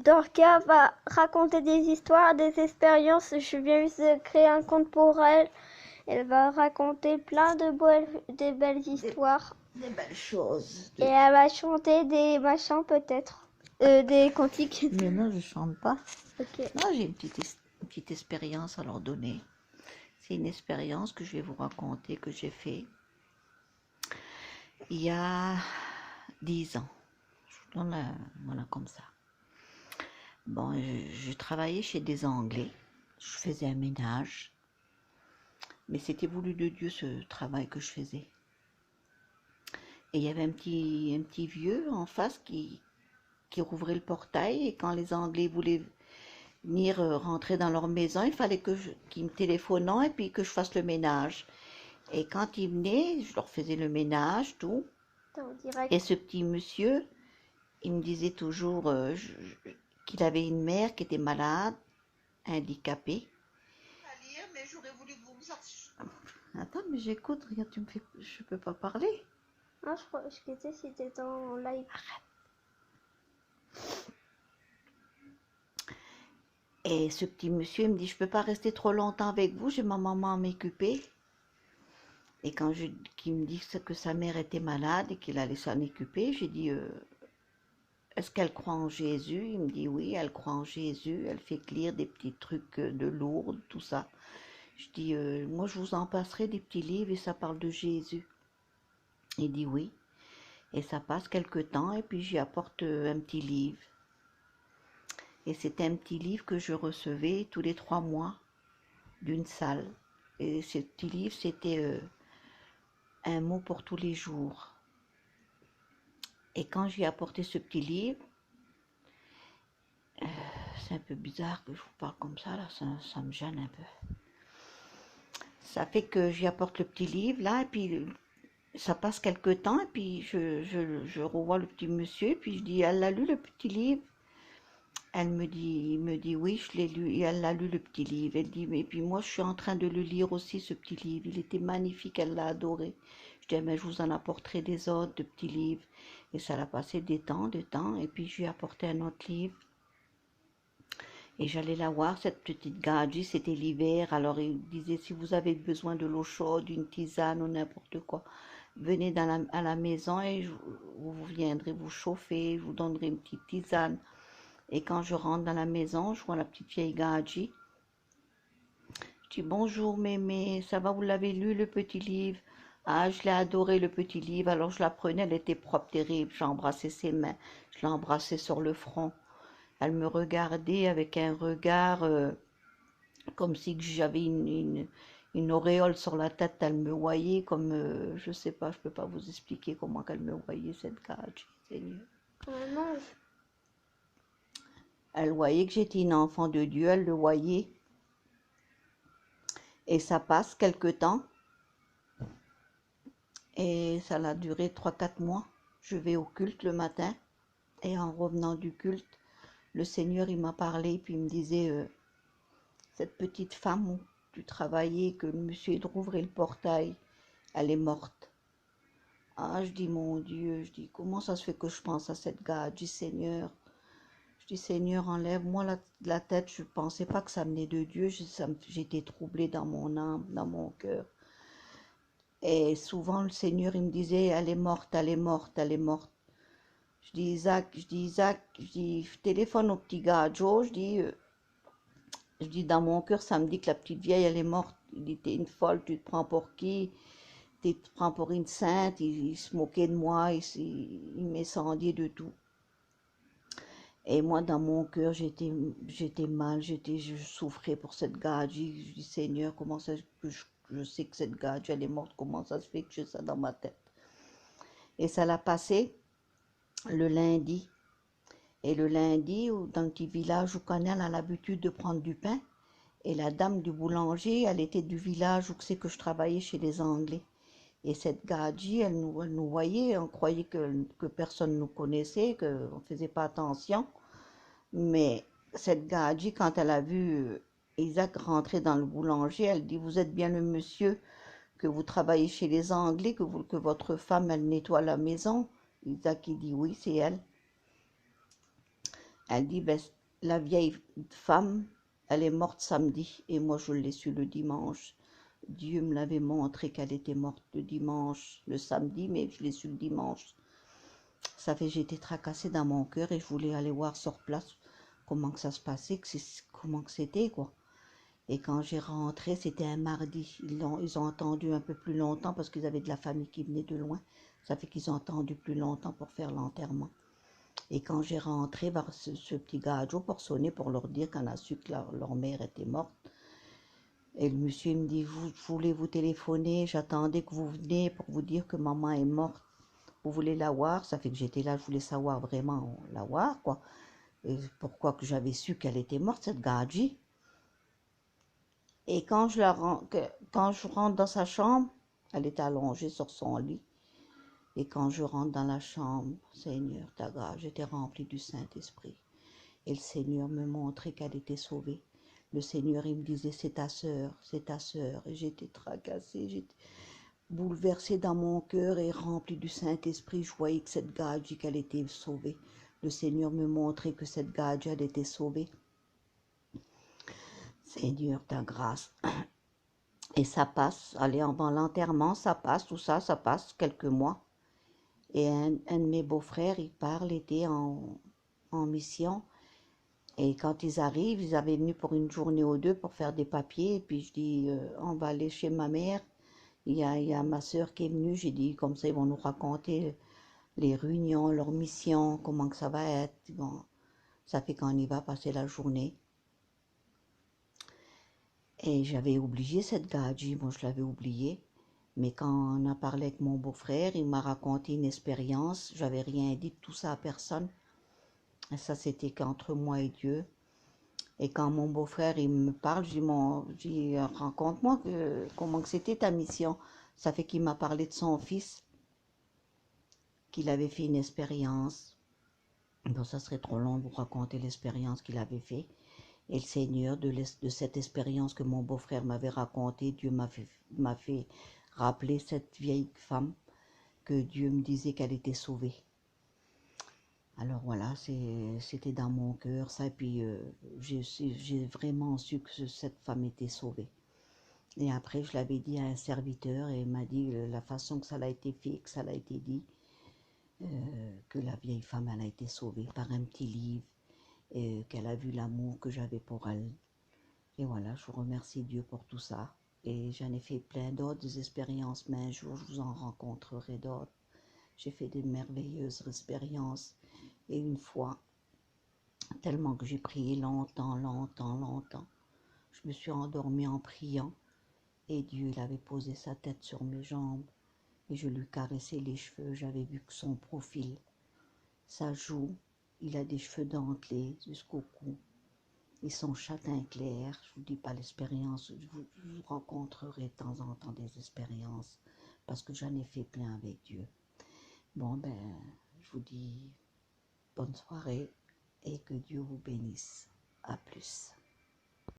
Dorca va raconter des histoires, des expériences. Je viens juste de créer un conte pour elle. Elle va raconter plein de belles histoires. Des belles choses. Et elle va chanter des machins peut-être. Des cantiques. Mais non, je chante pas. Ok. Non, j'ai une petite expérience à leur donner. C'est une expérience que je vais vous raconter, que j'ai fait il y a 10 ans. Je vous donne voilà, comme ça. Bon, je travaillais chez des Anglais. Je faisais un ménage. Mais c'était voulu de Dieu, ce travail que je faisais. Et il y avait un petit vieux en face qui rouvrait le portail. Et quand les Anglais voulaient venir rentrer dans leur maison, il fallait qu'ils me téléphonent et puis que je fasse le ménage. Et quand ils venaient, je leur faisais le ménage, tout. Et ce petit monsieur, il me disait toujours qu'il avait une mère qui était malade, handicapée. Mais j'aurais voulu que vous me sortiez. Attends, mais j'écoute, regarde, je peux pas parler. Non, je sais si t'étais en live. Arrête. Et ce petit monsieur, il me dit, je peux pas rester trop longtemps avec vous, j'ai ma maman à m'occuper. Et quand qu'il me dit que sa mère était malade et qu'il allait s'en occuper, j'ai dit, est-ce qu'elle croit en Jésus? Il me dit, oui, elle croit en Jésus, elle fait lire des petits trucs de Lourdes, tout ça. Je dis, moi je vous en passerai des petits livres et ça parle de Jésus. Il dit oui. Et ça passe quelque temps et puis j'y apporte un petit livre. Et c'était un petit livre que je recevais tous les 3 mois d'une salle. Et ce petit livre, c'était un mot pour tous les jours. Et quand j'ai apporté ce petit livre, c'est un peu bizarre que je vous parle comme ça, là, ça me gêne un peu. Ça fait que j'y apporte le petit livre, là, et puis ça passe quelque temps, et puis je revois le petit monsieur, et puis je dis, elle a lu le petit livre? Il me dit, oui, je l'ai lu, et elle a lu le petit livre. Elle dit, mais puis moi, je suis en train de le lire aussi, ce petit livre. Il était magnifique, elle l'a adoré. Je dis, mais je vous en apporterai des autres, de petits livres. Et ça l'a passé des temps, et puis je lui ai apporté un autre livre. Et j'allais la voir, cette petite gadji, c'était l'hiver. Alors il disait, si vous avez besoin de l'eau chaude, une tisane ou n'importe quoi, venez à la maison et vous viendrez vous chauffer, je vous donnerai une petite tisane. Et quand je rentre dans la maison, je vois la petite vieille gadji. Je dis, bonjour mémé, ça va, vous l'avez lu le petit livre? Ah, je l'ai adoré le petit livre. Alors je la prenais, elle était propre, terrible. J'embrassais ses mains, je l'embrassais sur le front. Elle me regardait avec un regard comme si j'avais une auréole sur la tête. Elle me voyait comme, je sais pas, je peux pas vous expliquer comment elle me voyait, cette gadji, Seigneur. Comme un ange. Elle voyait que j'étais une enfant de Dieu, elle le voyait. Et ça passe quelque temps. Et ça a duré 3-4 mois. Je vais au culte le matin. Et en revenant du culte, le Seigneur, il m'a parlé. Puis il me disait, cette petite femme où tu travaillais, que le monsieur il rouvrait le portail, elle est morte. Ah, je dis, mon Dieu, je dis, comment ça se fait que je pense à cette gars? Je dis, Seigneur, enlève-moi la tête. Je ne pensais pas que ça venait de Dieu. J'étais troublée dans mon âme, dans mon cœur. Et souvent, le Seigneur, il me disait, elle est morte, elle est morte, elle est morte. Je dis, Isaac, je dis, téléphone au petit gars, Joe, je dis, dans mon cœur, ça me dit que la petite vieille, elle est morte. Il dit, t'es une folle, tu te prends pour qui? Tu te prends pour une sainte. Il se moquait de moi, il m'incendiait de tout. Et moi, dans mon cœur, j'étais mal, je souffrais pour cette gadji. Je dis, Seigneur, comment ça que je sais que cette gadji, elle est morte, comment ça se fait que j'ai ça dans ma tête? Et ça l'a passé le lundi. Et le lundi, dans le petit village où elle a l'habitude de prendre du pain. Et la dame du boulanger, elle était du village où c'est que je travaillais chez les Anglais. Et cette gadji, elle nous voyait, on croyait que personne ne nous connaissait, qu'on ne faisait pas attention. Mais cette gadji, quand elle a vu Isaac rentrer dans le boulanger, elle dit, vous êtes bien le monsieur que vous travaillez chez les Anglais, que votre femme, elle nettoie la maison? Isaac, il dit, oui, c'est elle. Elle dit, ben, la vieille femme, elle est morte samedi et moi je l'ai su le dimanche. Dieu me l'avait montré qu'elle était morte le dimanche, le samedi, mais je l'ai su le dimanche. Ça fait j'étais tracassée dans mon cœur et je voulais aller voir sur place comment que ça se passait, comment que c'était, quoi. Et quand j'ai rentré, c'était un mardi. Ils ont attendu un peu plus longtemps parce qu'ils avaient de la famille qui venait de loin. Ça fait qu'ils ont attendu plus longtemps pour faire l'enterrement. Et quand j'ai rentré vers ce petit gadjo pour sonner, pour leur dire qu'on a su que leur mère était morte, et le monsieur me dit, je voulais vous téléphoner, j'attendais que vous veniez pour vous dire que maman est morte. Vous voulez la voir? Ça fait que j'étais là, je voulais savoir vraiment la voir, quoi. Et pourquoi que j'avais su qu'elle était morte, cette gadji. Et quand quand je rentre dans sa chambre, elle est allongée sur son lit. Et quand je rentre dans la chambre, Seigneur, ta grâce, j'étais remplie du Saint-Esprit. Et le Seigneur me montrait qu'elle était sauvée. Le Seigneur, il me disait, c'est ta sœur, c'est ta sœur. Et j'étais tracassée, j'étais bouleversée dans mon cœur et remplie du Saint-Esprit. Je voyais que cette gadji, qu'elle était sauvée. Le Seigneur me montrait que cette gadji, elle était sauvée. Seigneur, ta grâce. Et ça passe, allez, avant l'enterrement, ça passe, tout ça, ça passe quelques mois. Et un de mes beaux-frères, il parle, était en mission. Et quand ils arrivent, ils avaient venu pour une journée ou deux pour faire des papiers. Et puis je dis, on va aller chez ma mère. Il y a ma soeur qui est venue. J'ai dit, comme ça, ils vont nous raconter les réunions, leur mission, comment que ça va être. Bon, ça fait qu'on y va passer la journée. Et j'avais oublié cette gadji, moi je l'avais oubliée. Mais quand on a parlé avec mon beau-frère, il m'a raconté une expérience. J'avais rien dit de tout ça à personne. Et ça, c'était qu'entre moi et Dieu. Et quand mon beau-frère, il me parle, je dis, raconte-moi comment que c'était ta mission. Ça fait qu'il m'a parlé de son fils, qu'il avait fait une expérience. Bon, ça serait trop long de vous raconter l'expérience qu'il avait fait. Et le Seigneur, de cette expérience que mon beau-frère m'avait racontée, Dieu m'a fait rappeler cette vieille femme que Dieu me disait qu'elle était sauvée. Alors voilà, c'était dans mon cœur ça, et puis j'ai vraiment su que cette femme était sauvée. Et après, je l'avais dit à un serviteur et il m'a dit la façon que ça a été fait, que ça a été dit, que la vieille femme, elle a été sauvée par un petit livre, et qu'elle a vu l'amour que j'avais pour elle. Et voilà, je remercie Dieu pour tout ça. Et j'en ai fait plein d'autres expériences, mais un jour, je vous en rencontrerai d'autres. J'ai fait de merveilleuses expériences. Et une fois, tellement que j'ai prié longtemps, je me suis endormie en priant. Et Dieu, il avait posé sa tête sur mes jambes. Et je lui caressais les cheveux. J'avais vu que son profil, sa joue, il a des cheveux dentelés jusqu'au cou. Ils sont châtain clair. Je vous dis pas l'expérience. Je vous rencontrerai de temps en temps des expériences. Parce que j'en ai fait plein avec Dieu. Bon, ben, je vous dis bonne soirée et que Dieu vous bénisse. À plus.